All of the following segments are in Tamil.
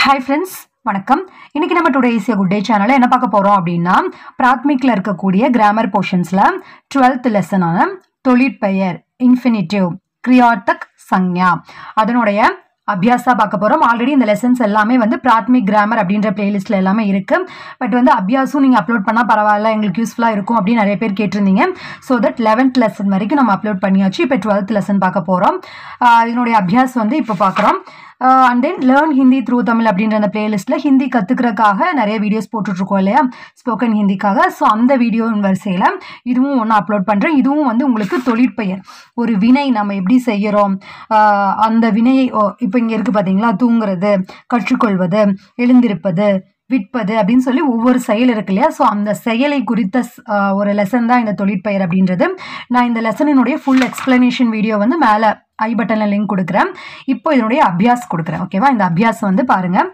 Hi friends, வணக்கம். இன்னைக்கு நம்ம today is a good day சேனல்ல என்ன பார்க்க போறோம் அப்படின்னா பிராத்மிக்ல இருக்கக்கூடிய கிராமர் போர்ஷன்ஸ்ல 12th லெசனான தொழிற்பெயர் இன்ஃபினிட்டிவ் கிரியாத்தக் சஞ்ஞா அதனுடைய அபியாசா பார்க்க போறோம். ஆல்ரெடி இந்த லெசன்ஸ் எல்லாமே வந்து பிராத்மிக் கிராமர் அப்படின்ற பிளேலிஸ்ட்ல எல்லாமே இருக்கு. பட் வந்து அபியாசும் நீங்க அப்லோட் பண்ணா பரவாயில்ல, எங்களுக்கு யூஸ்ஃபுல்லா இருக்கும் அப்படின்னு நிறைய பேர் கேட்டிருந்தீங்க. ஸோ தட் 11th லெசன் வரைக்கும் நம்ம அப்லோட் பண்ணியாச்சு. இப்போ 12th லெசன் பார்க்க போறோம். இதனுடைய அபியாஸ் வந்து இப்போ பார்க்குறோம். And then learn Hindi through Tamil அப்படின்ற அந்த பிளேலிஸ்ட்டில் ஹிந்தி கற்றுக்கிறதுக்காக நிறைய வீடியோஸ் போட்டுட்ருக்கோம் இல்லையா, ஸ்போக்கன் ஹிந்திக்காக. ஸோ அந்த வீடியோ வரிசையில் இதுவும் ஒன்று அப்லோட் பண்ணுறேன். இதுவும் வந்து உங்களுக்கு தொழிற்பெயர், ஒரு வினை நம்ம எப்படி செய்கிறோம், அந்த வினையை இப்போ இங்கே இருக்குது பார்த்தீங்களா, தூங்குறது, கற்றுக்கொள்வது, எழுந்திருப்பது, விற்பது அப்படின்னு சொல்லி ஒவ்வொரு செயல் இருக்கு இல்லையா. ஸோ அந்த செயலை குறித்த ஒரு லெசன் தான் இந்த தொழிற்பெயர் அப்படின்றது. நான் இந்த லெசனினுடைய ஃபுல் எக்ஸ்பிளனேஷன் வீடியோ வந்து மேலே ஐ பட்டனில் லிங்க் கொடுக்குறேன். இப்போ இதனுடைய அபியாஸ் கொடுக்குறேன். ஓகேவா, இந்த அபியாஸ் வந்து பாருங்கள்,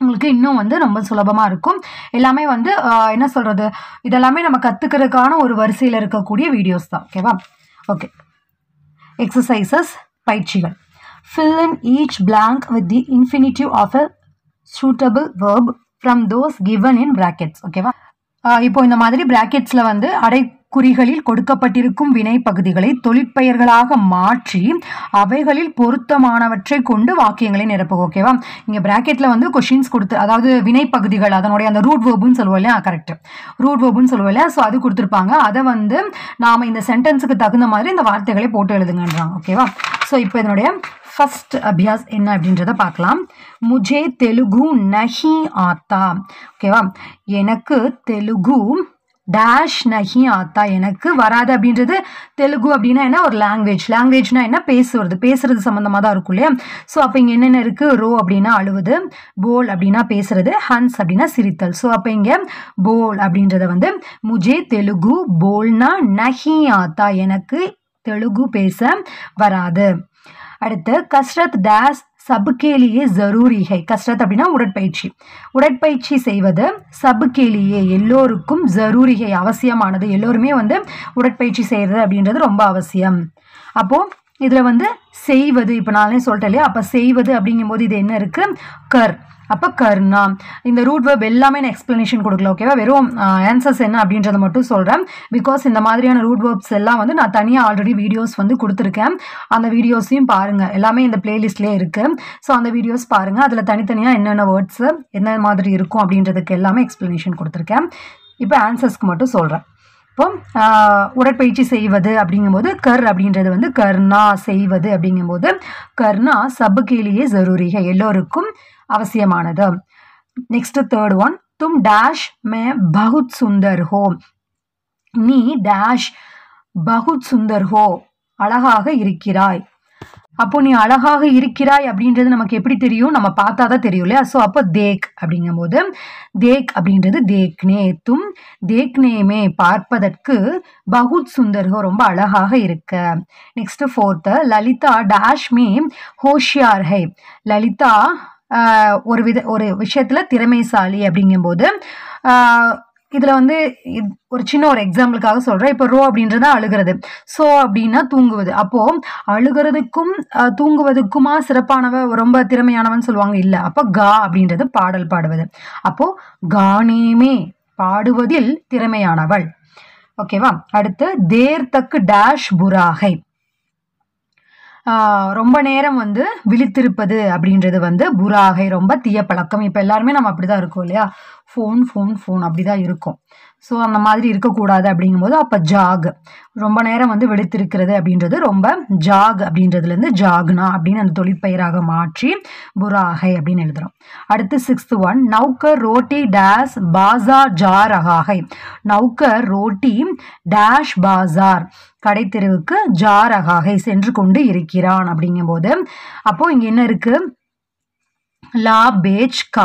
உங்களுக்கு இன்னும் வந்து ரொம்ப சுலபமாக இருக்கும். எல்லாமே வந்து என்ன சொல்கிறது, இதெல்லாமே நம்ம கற்றுக்கிறதுக்கான ஒரு வரிசையில் இருக்கக்கூடிய வீடியோஸ் தான். ஓகேவா, ஓகே. எக்ஸசைசஸ், பயிற்சிகள். Fill in each blank with the infinitive of a suitable verb from those given in brackets. ஓகேவா, இப்போ இந்த மாதிரி பிராக்கெட்ஸில் வந்து அடைக்குறிகளில் கொடுக்கப்பட்டிருக்கும் வினை பகுதிகளை தொழிற்பெயர்களாக மாற்றி அவைகளில் பொருத்தமானவற்றை கொண்டு வாக்கியங்களை நிரப்புக. ஓகேவா, இங்கே பிராக்கெட்டில் வந்து கொஷின்ஸ் கொடுத்து, அதாவது வினை பகுதிகள், அதனுடைய அந்த ரூட் வேர்புன்னு சொல்லுவோம் இல்லையா, கரெக்ட், ரூட் வேர்புன்னு சொல்லுவோம் இல்லையா. ஸோ அது கொடுத்துருப்பாங்க. அதை வந்து நாம் இந்த சென்டென்ஸுக்கு தகுந்த மாதிரி இந்த வார்த்தைகளை போட்டு எழுதுங்கன்றாங்க. ஓகேவா, ஸோ இப்போ இதனுடைய ஃபர்ஸ்ட் அபியாஸ் என்ன அப்படின்றத பார்க்கலாம். முஜே தெலுங்கு நஹி ஆத்தா. ஓகேவா, எனக்கு தெலுங்கு டேஷ் நஹி ஆத்தா, எனக்கு வராது அப்படின்றது. தெலுங்கு அப்படின்னா என்ன, ஒரு லாங்குவேஜ்னா என்ன, பேசுறது சம்மந்தமாக தான் இருக்கும் இல்லையா. ஸோ அப்போ இங்கே என்னென்ன இருக்குது, ரோ அப்படின்னா அழுவுது, போல் அப்படின்னா பேசுறது, ஹன்ஸ் அப்படின்னா சிரித்தல். ஸோ அப்போ இங்கே போல் அப்படின்றத வந்து முஜே தெலுங்கு போல்னா நஹி ஆத்தா, எனக்கு தெலுங்கு பேச வராது. அடுத்து கஸ்ரத் டேஸ் சபுக்கேலியே ஜரூரிகை. கஸ்ரத் அப்படின்னா உடற்பயிற்சி செய்வது, சபுக்கேலியே எல்லோருக்கும், ஜரூரிகை அவசியமானது, எல்லோருமே வந்து உடற்பயிற்சி செய்கிறது அப்படின்றது ரொம்ப அவசியம். அப்போது இதில் வந்து செய்வது, இப்போ நானே சொல்லிட்டேன் இல்லையா, அப்போ செய்வது அப்படிங்கும்போது இது என்ன இருக்குது, கர். அப்போ கர்னா, இந்த ரூட் வேர்ப் எல்லாமே நான் எக்ஸ்பிளனேஷன் கொடுக்கல. ஓகேவா, வெறும் ஆன்சர்ஸ் என்ன அப்படின்றத மட்டும் சொல்கிறேன். பிகாஸ் இந்த மாதிரியான ரூட் வேர்ப்ஸ் எல்லாம் வந்து நான் தனியாக ஆல்ரெடி வீடியோஸ் வந்து கொடுத்துருக்கேன். அந்த வீடியோஸையும் பாருங்கள், எல்லாமே இந்த பிளேலிஸ்ட்லேயே இருக்குது. ஸோ அந்த வீடியோஸ் பாருங்கள், அதில் தனித்தனியாக என்னென்ன வேர்ட்ஸு என்ன மாதிரி இருக்கும் அப்படின்றதுக்கு எல்லாமே எக்ஸ்பிளனேஷன் கொடுத்துருக்கேன். இப்போ ஆன்சர்ஸ்க்கு மட்டும் சொல்கிறேன். இப்போ உடற்பயிற்சி செய்வது அப்படிங்கும்போது கர் அப்படின்றது வந்து கர்னா, செய்வது அப்படிங்கும்போது கர்னா சபுக்கேலியே ஜரூரிகை, எல்லோருக்கும் அவசியமானது. நெக்ஸ்ட் தேர்ட் ஒன், தும் டேஷ் மே பகுத் சுந்தர் ஹோ. நீ டேஷ் பகுத் சுந்தர் ஹோ, அழகாக இருக்கிறாய். அப்போ நீ அழகாக இருக்கிறாய் அப்படின்றது நமக்கு எப்படி தெரியும், நம்ம பார்த்தா தான் தெரியும் இல்லையா. ஸோ அப்போ தேக் அப்படிங்கும்போது தேக் அப்படின்றது தேக்னே, தும் தேக்னேமே பார்ப்பதற்கு, பகுத் சுந்தர்ஹோ ரொம்ப அழகாக இருக்க. நெக்ஸ்ட் ஃபோர்த்து, லலிதா டேஷ் மே ஹோஷியார் ஹை. லலிதா ஒரு விஷயத்தில் திறமைசாலி அப்படிங்கும்போது இதில் வந்து ஒரு சின்ன ஒரு எக்ஸாம்பிளுக்காக சொல்கிறேன். இப்போ ரோ அப்படின்றத அழுகிறது, ஸோ அப்படின்னா தூங்குவது. அப்போது அழுகிறதுக்கும் தூங்குவதுக்குமா சிறப்பானவ, ரொம்ப திறமையானவன் சொல்லுவாங்க, இல்லை. அப்போ கா அப்படின்றது பாடல் பாடுவது. அப்போது கானேமே பாடுவதில் திறமையானவள். ஓகேவா, அடுத்து தேர் தக்கு டேஷ் புராகை. ரொம்ப நேரம் வந்து விழித்திருப்பது அப்படின்றது வந்து புராகை, ரொம்ப தீய பழக்கம். இப்போ எல்லாருமே நம்ம அப்படி தான் இருக்கோம் இல்லையா, ஃபோன் அப்படி தான் இருக்கும். ஸோ அந்த மாதிரி இருக்கக்கூடாது அப்படிங்கும்போது அப்போ ஜாக், ரொம்ப நேரம் வந்து விழித்திருக்கிறது அப்படின்றது ரொம்ப ஜாக் அப்படின்றதுலேருந்து ஜாக்னா அப்படின்னு அந்த தொழிற்பெயராக மாற்றி புராகை அப்படின்னு எழுதுகிறோம். அடுத்து sixth one, நௌக்கர் roti dash Pasar ஜா ரகாகை. நௌக்கர் ரோட்டி டேஷ் பாசார், கடைத்தெருவுக்கு ஜா ரகாகை சென்று கொண்டு இருக்கிறான் அப்படிங்கும்போது அப்போ இங்கே என்ன இருக்கு, லா பேச் கா.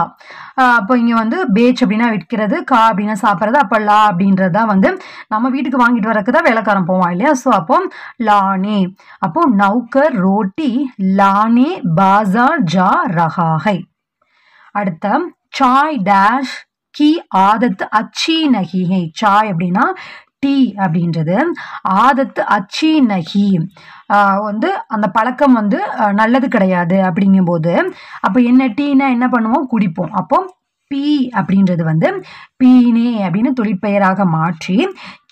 அப்போ இங்கே வந்து பேச் அப்படின்னா விற்கிறது, கா அப்படின்னா சாப்பிட்றது. அப்போ லா அப்படின்றது தான் வந்து நம்ம வீட்டுக்கு வாங்கிட்டு வரக்கு தான் வேலைக்காரன் போவான் இல்லையா. ஸோ அப்போ லானே, அப்போ நௌக்கர் ரோட்டி லானே பாசார் ஜா ரகாகை. அடுத்த சாய் டேஷ் கி ஆதத் அச்சி நகி ஹை. சாய் அப்படின்னா டீ அப்படின்றது ஆதத்து அச்சி நகி வந்து அந்த பழக்கம் வந்து நல்லது கிடையாது அப்படிங்கும்போது அப்போ என்ன டீனா என்ன பண்ணுவோம் குடிப்போம். அப்போ பீ அப்படின்றது வந்து பீனே அப்படின்னு தொழிற்பெயராக மாற்றி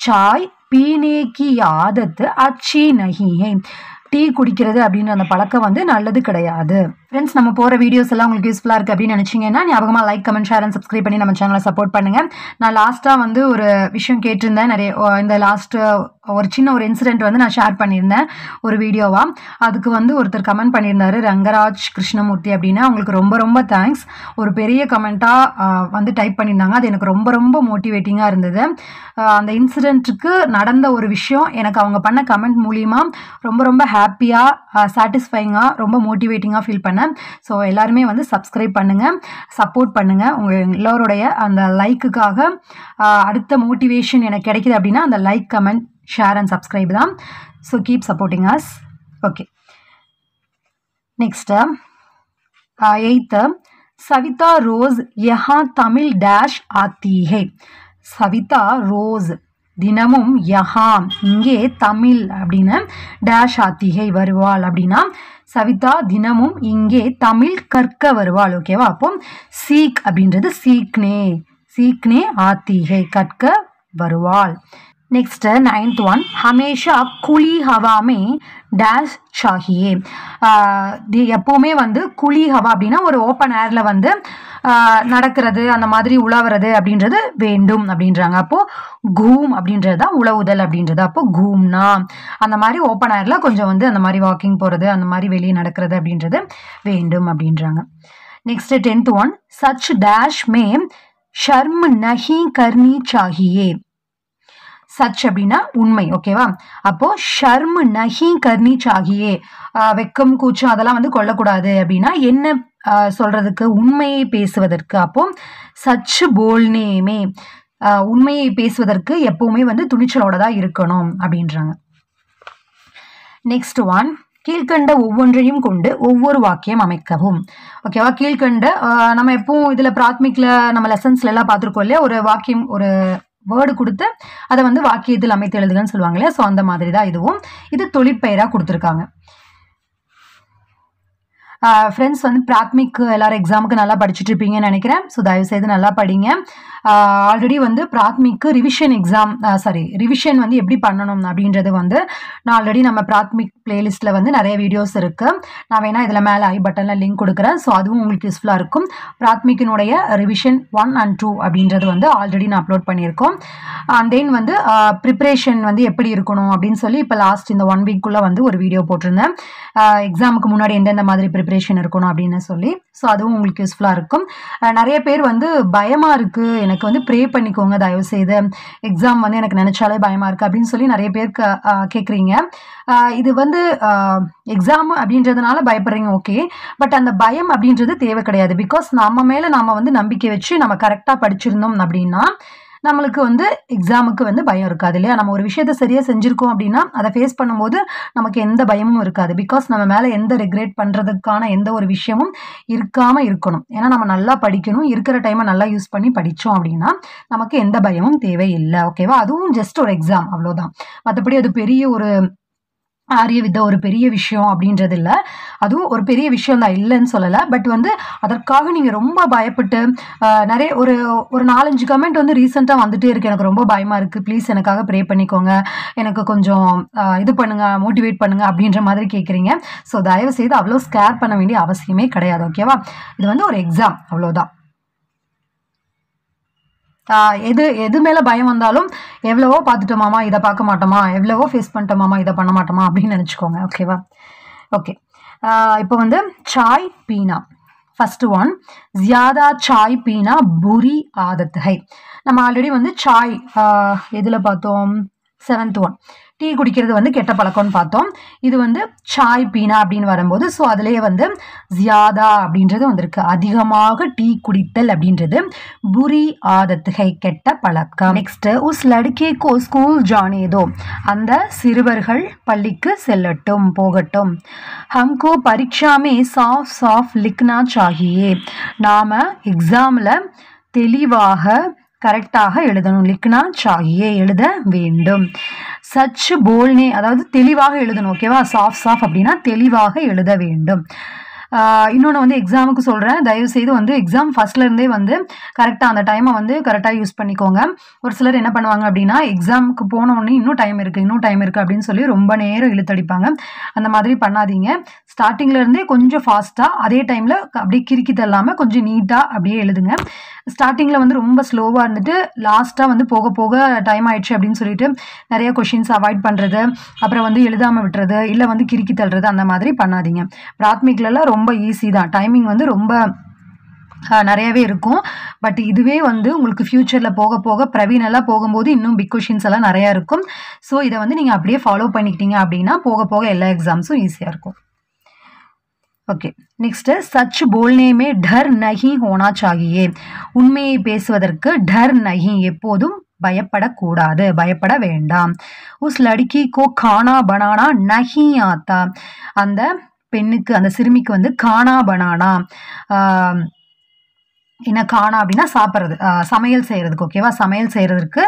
சாய் பீனே கி ஆதத்து அச்சி நகி டீ குடிக்கிறது அப்படின்ற அந்த பழக்கம் வந்து நல்லது கிடையாது. ஃப்ரெண்ட்ஸ் நம்ம போகிற வீடியோஸ் எல்லாம் உங்களுக்கு யூஸ்ஃபுல்லாக இருக்குது அப்படின்னு நினச்சிங்கன்னா ஞாபகமாக like comment share and subscribe பண்ணி நம்ம சேனலை சப்போர்ட் பண்ணுங்கள். நான் லாஸ்ட்டாக வந்து ஒரு விஷயம் கேட்டிருந்தேன். நிறைய இந்த ஒரு சின்ன ஒரு இன்சிடென்ட் வந்து நான் ஷேர் பண்ணியிருந்தேன் ஒரு வீடியோவாக. அதுக்கு வந்து ஒருத்தர் கமெண்ட் பண்ணியிருந்தாரு ரங்கராஜ் கிருஷ்ணமூர்த்தி அப்படின்னு. அவங்களுக்கு ரொம்ப ரொம்ப தேங்க்ஸ். ஒரு பெரிய கமெண்ட்டாக வந்து டைப் பண்ணியிருந்தாங்க. அது எனக்கு ரொம்ப ரொம்ப மோட்டிவேட்டிங்காக இருந்தது. அந்த இன்சிடென்ட்டுக்கு நடந்த ஒரு விஷயம் எனக்கு அவங்க பண்ண கமெண்ட் மூலிமா ரொம்ப ரொம்ப ஹாப்பியாக சாட்டிஸ்ஃபைங்காக ரொம்ப மோட்டிவேட்டிங்காக ஃபீல் பண்ணேன். ஸோ எல்லாருமே வந்து சப்ஸ்கிரைப் பண்ணுங்கள், சப்போர்ட் பண்ணுங்கள். உங்கள் எல்லோருடைய அந்த லைக்குக்காக அடுத்த மோட்டிவேஷன் எனக்கு கிடைக்குது அப்படின்னா அந்த like comment share and subscribe தான். So keep supporting us. Okay, next 8th Savita रोज यहाँ तमिल डैश आती है. सविता रोज தினமும் யஹா இங்கே தமிழ் அப்படின்னு டேஷ் ஆத்திகை வருவாள் அப்படின்னா சவிதா தினமும் இங்கே தமிழ் கற்க வருவாள். ஓகேவா? அப்போ சீக் அப்படின்றது சீக்னே ஆத்திகை கற்க வருவாள். नेक्स्ट 9th वन हमेशा कुली हवा में डैश चाहिए. எப்பவுமே வந்து குழி ஹவா அப்படின்னா ஒரு ஓப்பன் ஏர்ல வந்து நடக்கிறது அந்த மாதிரி உழவுறது அப்படின்றது வேண்டும் அப்படின்றாங்க. அப்போ கூம் அப்படின்றது தான் உழவுதல் அப்படின்றது. அப்போ கூம்னா அந்த மாதிரி ஓப்பன் ஏர்ல கொஞ்சம் வந்து அந்த மாதிரி வாக்கிங் போறது அந்த மாதிரி வெளியே நடக்கிறது அப்படின்றது வேண்டும் அப்படின்றாங்க. Next 10th one such dash में शर्म नहीं करनी चाहिए. சச் அப்படின்னா உண்மை. ஓகேவா? அப்போ ஷர்ம் நஹி கர்னி சாகியே வெக்கம் கூச்சம் அதெல்லாம் வந்து கொள்ளக்கூடாது அப்படின்னா என்ன சொல்றதுக்கு உண்மையை பேசுவதற்கு. அப்போ சச் போல்னேமே உண்மையை பேசுவதற்கு எப்பவுமே வந்து துணிச்சலோட தான் இருக்கணும் அப்படின்றாங்க. நெக்ஸ்ட் ஒன் கீழ்கண்ட ஒவ்வொன்றையும் கொண்டு ஒவ்வொரு வாக்கியம் அமைக்கவும். ஓகேவா? கீழ்கண்ட நம்ம எப்பவும் இதுல பிராத்மிக்ல நம்ம லெசன்ஸ்ல எல்லாம் பார்த்துருக்கோம் இல்லையா, ஒரு வாக்கியம் ஒரு வேர்டு கொடுத்து அதை வந்து வாக்கியத்தில் அமைத்து எழுதுகன்னு சொல்லுவாங்க இல்லையா. ஸோ அந்த மாதிரி தான் இதுவும். இது தொழிற்பெயராக கொடுத்துருக்காங்க. ஃப்ரெண்ட்ஸ் வந்து பிராத்மிக் எல்லாரும் எக்ஸாமுக்கு நல்லா படிச்சுட்டு இருப்பீங்கன்னு நினைக்கிறேன். ஸோ தயவுசெய்து நல்லா படிங்க. ஆல்ரெடி வந்து பிராத்மிக்கு ரிவிஷன் வந்து எப்படி பண்ணணும் அப்படின்றது வந்து நான் ஆல்ரெடி நம்ம பிராத்மிக் பிளேலிஸ்ட்டில் வந்து நிறைய வீடியோஸ் இருக்குது. நான் வேணால் இதில் மேலே ஐ பட்டனில் லிங்க் கொடுக்குறேன். ஸோ அதுவும் உங்களுக்கு யூஸ்ஃபுல்லாக இருக்கும். பிராத்மிக்கினுடைய ரிவிஷன் 1 and 2 அப்படின்றது வந்து ஆல்ரெடி நான் அப்லோட் பண்ணியிருக்கோம். அண்ட் தென் வந்து ப்ரிப்ரேஷன் வந்து எப்படி இருக்கணும் அப்படின்னு சொல்லி இப்போ லாஸ்ட் இந்த 1 வீக்குள்ளே வந்து ஒரு வீடியோ போட்டிருந்தேன். எக்ஸாமுக்கு முன்னாடி எந்தெந்த மாதிரி ப்ரிப்ரேஷன் இருக்கணும் அப்படின்னு சொல்லி. ஸோ அதுவும் உங்களுக்கு யூஸ்ஃபுல்லாக இருக்கும். நிறைய பேர் வந்து பயமாக இருக்குது, எனக்கு வந்து ப்ரே பண்ணிக்கோங்க தயவுசெய்து, எக்ஸாம் வந்து எனக்கு நினச்சாலே பயமாக இருக்குது அப்படின்னு சொல்லி நிறைய பேர் கேட்குறீங்க. இது வந்து எக்ஸாம் அப்படின்றதுனால பயப்படுறீங்க, ஓகே. பட் அந்த பயம் அப்படின்றது தேவை கிடையாது. பிகாஸ் நம்ம மேலே நம்ம வந்து நம்பிக்கை வச்சு நம்ம கரெக்டாக படிச்சிருந்தோம் அப்படின்னா நம்மளுக்கு வந்து எக்ஸாமுக்கு வந்து பயம் இருக்காது இல்லையா. நம்ம ஒரு விஷயத்த சரியாக செஞ்சுருக்கோம் அப்படின்னா அதை ஃபேஸ் பண்ணும்போது நமக்கு எந்த பயமும் இருக்காது. பிகாஸ் நம்ம மேலே எந்த ரெக்ரெட் பண்ணுறதுக்கான எந்த ஒரு விஷயமும் இருக்காமல் இருக்கணும். ஏன்னா நம்ம நல்லா படிக்கணும், இருக்கிற டைமை நல்லா யூஸ் பண்ணி படித்தோம் அப்படின்னா நமக்கு எந்த பயமும் தேவையில்லை. ஓகேவா? அதுவும் ஜஸ்ட் ஒரு எக்ஸாம், அவ்வளோதான். மற்றபடி அது பெரிய ஒரு ஆரியவித்தை ஒரு பெரிய விஷயம் அப்படின்றது இல்லை. அதுவும் ஒரு பெரிய விஷயம் தான், இல்லைன்னு சொல்லலை. பட் வந்து அதற்காக நீங்கள் ரொம்ப பயப்பட்டு நிறைய ஒரு 4-5 கமெண்ட் வந்து ரீசெண்டாக வந்துட்டே இருக்கு, எனக்கு ரொம்ப பயமாக இருக்குது, ப்ளீஸ் எனக்காக ப்ரே பண்ணிக்கோங்க, எனக்கு கொஞ்சம் இது பண்ணுங்கள், மோட்டிவேட் பண்ணுங்கள் அப்படின்ற மாதிரி கேட்குறீங்க. ஸோ தயவு செய்து அவ்வளோ ஸ்கேர் பண்ண வேண்டிய அவசியமே கிடையாது. ஓகேவா? இது வந்து ஒரு எக்ஸாம், அவ்வளோதான். எது மேலே பயம் வந்தாலும் எவ்வளவோ பார்த்துட்டோமாமா இதை பார்க்க மாட்டோமா, எவ்வளவோ ஃபேஸ் பண்ணிட்டோமாமா இதை பண்ண மாட்டோமா அப்படின்னு நினச்சிக்கோங்க. ஓகேவா? ஓகே, இப்போ வந்து சாய் பீனா. ஃபர்ஸ்ட் ஒன் ஜியாதா சாய் பீனா புரி ஆதத் ஹை. நம்ம ஆல்ரெடி வந்து சாய் எதில் பார்த்தோம்? 7th ஒன் டீ குடிக்கிறது வந்து கெட்ட பழக்கம்னு பார்த்தோம். இது வந்து சாய் பீனா அப்படின்னு வரும்போது ஸோ அதுலேயே வந்து ஜியாதா அப்படின்றது வந்திருக்கு, அதிகமாக டீ குடித்தல் அப்படின்றது. புரி ஆதத் ஹை கெட்ட பழக்கம். நெக்ஸ்ட் உஸ் லடுக்கே கோ ஸ்கூல் ஜானே தோ, அந்த சிறுவர்கள் பள்ளிக்கு செல்லட்டும், போகட்டும். ஹம்கோ பரீட்சா மே சாஃப் சாஃப் லிக்னா சாஹியே, நாம எக்ஸாமில் தெளிவாக கரெக்டாக எழுதணும். லிக்னா சாகியே எழுத வேண்டும். சச் போல்னே அதாவது தெளிவாக எழுதணும். ஓகேவா? சாஃப் அப்படின்னா தெளிவாக எழுத வேண்டும். இன்னொன்று வந்து எக்ஸாமுக்கு சொல்கிறேன், தயவுசெய்து வந்து எக்ஸாம் ஃபஸ்ட்லேருந்தே வந்து கரெக்டாக அந்த டைமை வந்து கரெக்டாக யூஸ் பண்ணிக்கோங்க. ஒரு சிலர் என்ன பண்ணுவாங்க அப்படின்னா எக்ஸாமுக்கு போனோடனே இன்னும் டைம் இருக்குது அப்படின்னு சொல்லி ரொம்ப நேரம் இழுத்தடிப்பாங்க. அந்த மாதிரி பண்ணாதீங்க. ஸ்டார்டிங்லேருந்தே கொஞ்சம் ஃபாஸ்ட்டாக, அதே டைமில் அப்படியே கிறுக்கி தள்ளாமல் கொஞ்சம் நீட்டாக அப்படியே எழுதுங்க. ஸ்டார்டிங்கில் வந்து ரொம்ப ஸ்லோவாக இருந்துட்டு லாஸ்ட்டாக வந்து போக போக டைம் ஆயிடுச்சு அப்படின்னு சொல்லிட்டு நிறைய கொஷின்ஸ் அவாய்ட் பண்ணுறது, அப்புறம் வந்து எழுதாமல் விட்டுறது, இல்லை வந்து கிறுக்கி தள்ளுறது, அந்த மாதிரி பண்ணாதீங்க. பிராத்மிக்லலாம் ரொம்ப ஈஸி தான். டைமிங் வந்து ரொம்ப நிறையவே இருக்கும். பட் இதுவே வந்து உங்களுக்கு ஃப்யூச்சரில் போக போக பிரவீனெல்லாம் போகும்போது இன்னும் பிக் கொஷின்ஸ் எல்லாம் நிறையா இருக்கும். ஸோ இதை வந்து நீங்கள் அப்படியே ஃபாலோ பண்ணிக்கிட்டீங்க அப்படின்னா போக போக எல்லா எக்ஸாம்ஸும் ஈஸியாக இருக்கும். ஓகே, நெக்ஸ்ட் சச் போல்னே மே டர் நஹி ஹோனா சாகியே. உண்மையை பேசுவதற்கு டர் நஹி எப்போதும் பயப்படக்கூடாது, பயப்பட வேண்டாம். உஸ் லடுக்கி கோ கானா பனானா நஹி ஆத்தா. அந்த பெண்ணுக்கு, அந்த சிறுமிக்கு வந்து கானா பனானா என்ன காணா அப்படின்னா சாப்பிட்றது, சமையல் செய்கிறதுக்கு. ஓகேவா? சமையல் செய்கிறதுக்கு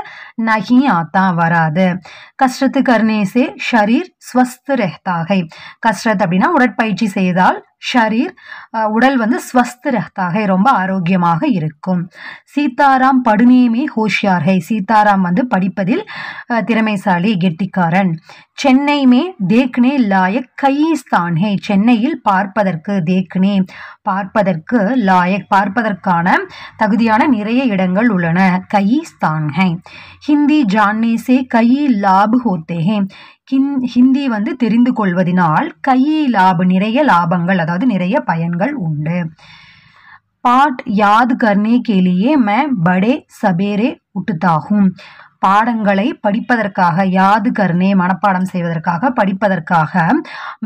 நஹி ஆத்தா வராது. கஷ்ரத்து கர்னேசே ஷரீர் ஸ்வஸ்த் ரெஹ்தாகை. கஷ்ரத் அப்படின்னா உடற்பயிற்சி செய்தால் ஷரீர் உடல் வந்து ஸ்வஸ்த் ரெஹ்தாகை ரொம்ப ஆரோக்கியமாக இருக்கும். சீதாராம் படுனேமே ஹோஷியார்கை. சீதாராம் வந்து படிப்பதில் திறமைசாலி, கெட்டிக்காரன். சென்னை மே தேக்னே லாயக் கயி ஸ்தான் ஹை. சென்னையில் பார்ப்பதற்கு, தேக்னே பார்ப்பதற்கு, லாயக் பார்ப்பதற்கான தகுதியான நிறைய இடங்கள் உள்ளன. கயி ஸ்தான் ஹை. ஹிந்தி ஜான்னே சே கயி லாப் ஹோத்தே ஹை. ஹிந்தி வந்து தெரிந்து கொள்வதனால் கயி லாப் நிறைய லாபங்கள், அதாவது நிறைய பயன்கள் உண்டு. பாட் யாத் கர்னே கேலியே மே படே சபேரே உட்டுதாகும். பாடங்களை படிப்பதற்காக, யாது கர்னே மனப்பாடம் செய்வதற்காக, படிப்பதற்காக,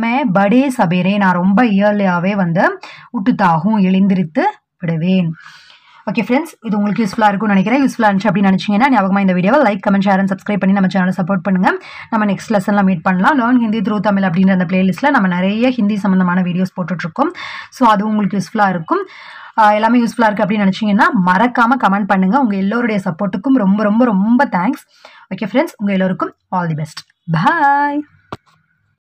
மே படே சபேரே நான் ரொம்ப இயர்லியாகவே வந்து உட்டுதாகும் எழுந்திரித்து விடுவேன். ஓகே ஃப்ரெண்ட்ஸ், இது உங்களுக்கு யூஸ்ஃபுல்லாக இருக்கும்னு நினைக்கிறேன். யூஸ்ஃபுல்லாக இருந்துச்சு அப்படின்னு நினச்சிங்கன்னா ஞாபகமாக இந்த வீடியோவை like, comment, share and subscribe பண்ணி நம்ம சேனலை சப்போர்ட் பண்ணுங்கள். நம்ம நெக்ஸ்ட் லெசனில் மீட் பண்ணலாம். லேர்ன் ஹிந்தி த்ரூ தமிழ் அப்படின்ற அந்த பிளேலிஸ்ட்டில் நம்ம நிறைய ஹிந்தி சம்மந்தமான வீடியோஸ் போட்டுட்ருக்கோம். ஸோ அது உங்களுக்கு யூஸ்ஃபுல்லாக இருக்கும். எல்லாமே யூஸ்ஃபுல்லாக இருக்குது அப்படின்னு நினச்சிங்கன்னா மறக்காமல் கமெண்ட் பண்ணுங்கள். உங்கள் எல்லோருடைய சப்போர்ட்டுக்கும் ரொம்ப ரொம்ப ரொம்ப தேங்க்ஸ். ஓகே ஃப்ரெண்ட்ஸ், உங்கள் எல்லோருக்கும் ஆல் தி பெஸ்ட். பாய்.